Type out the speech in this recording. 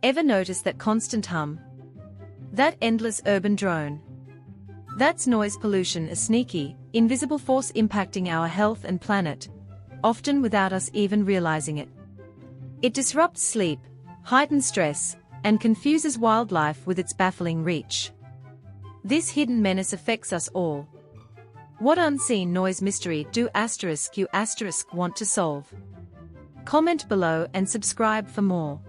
Ever notice that constant hum? That endless urban drone? That's noise pollution, a sneaky, invisible force impacting our health and planet, often without us even realizing it. It disrupts sleep, heightens stress, and confuses wildlife with its baffling reach. This hidden menace affects us all. What unseen noise mystery do **you** want to solve? Comment below and subscribe for more.